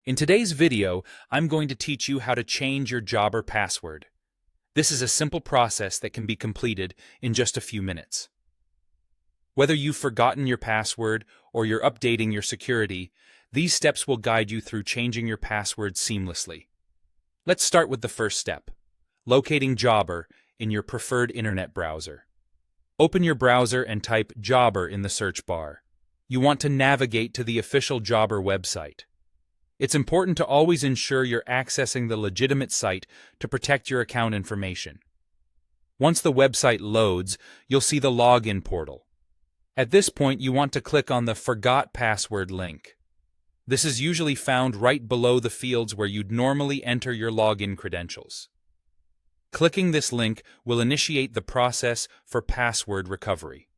In today's video, I'm going to teach you how to change your Jobber password. This is a simple process that can be completed in just a few minutes. Whether you've forgotten your password or you're updating your security, these steps will guide you through changing your password seamlessly. Let's start with the first step, locating Jobber in your preferred internet browser. Open your browser and type Jobber in the search bar. You want to navigate to the official Jobber website. It's important to always ensure you're accessing the legitimate site to protect your account information. Once the website loads, you'll see the login portal. At this point, you want to click on the Forgot Password link. This is usually found right below the fields where you'd normally enter your login credentials. Clicking this link will initiate the process for password recovery.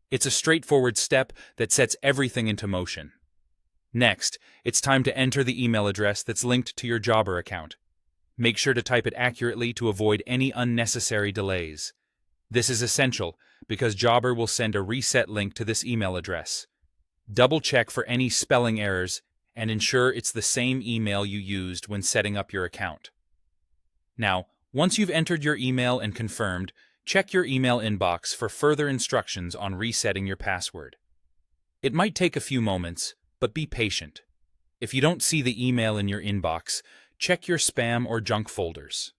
It's a straightforward step that sets everything into motion. Next, it's time to enter the email address that's linked to your Jobber account. Make sure to type it accurately to avoid any unnecessary delays. This is essential because Jobber will send a reset link to this email address. Double-check for any spelling errors and ensure it's the same email you used when setting up your account. Now, once you've entered your email and confirmed, check your email inbox for further instructions on resetting your password. It might take a few moments, but be patient. If you don't see the email in your inbox, check your spam or junk folders.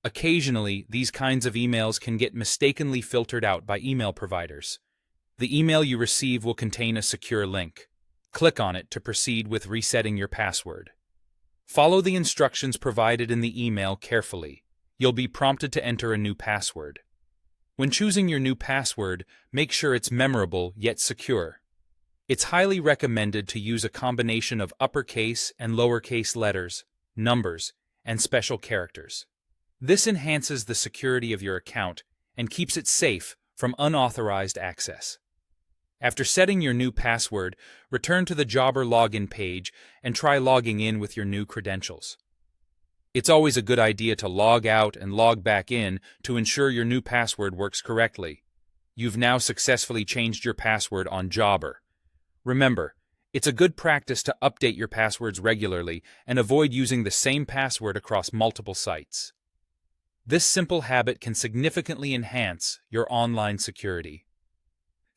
Occasionally, these kinds of emails can get mistakenly filtered out by email providers. The email you receive will contain a secure link. Click on it to proceed with resetting your password. Follow the instructions provided in the email carefully. You'll be prompted to enter a new password. When choosing your new password, make sure it's memorable yet secure. It's highly recommended to use a combination of uppercase and lowercase letters, numbers, and special characters. This enhances the security of your account and keeps it safe from unauthorized access. After setting your new password, return to the Jobber login page and try logging in with your new credentials. It's always a good idea to log out and log back in to ensure your new password works correctly. You've now successfully changed your password on Jobber. Remember, it's a good practice to update your passwords regularly and avoid using the same password across multiple sites. This simple habit can significantly enhance your online security.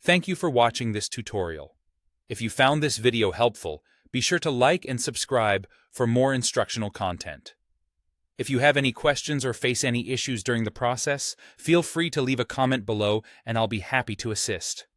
Thank you for watching this tutorial. If you found this video helpful, be sure to like and subscribe for more instructional content. If you have any questions or face any issues during the process, feel free to leave a comment below and I'll be happy to assist.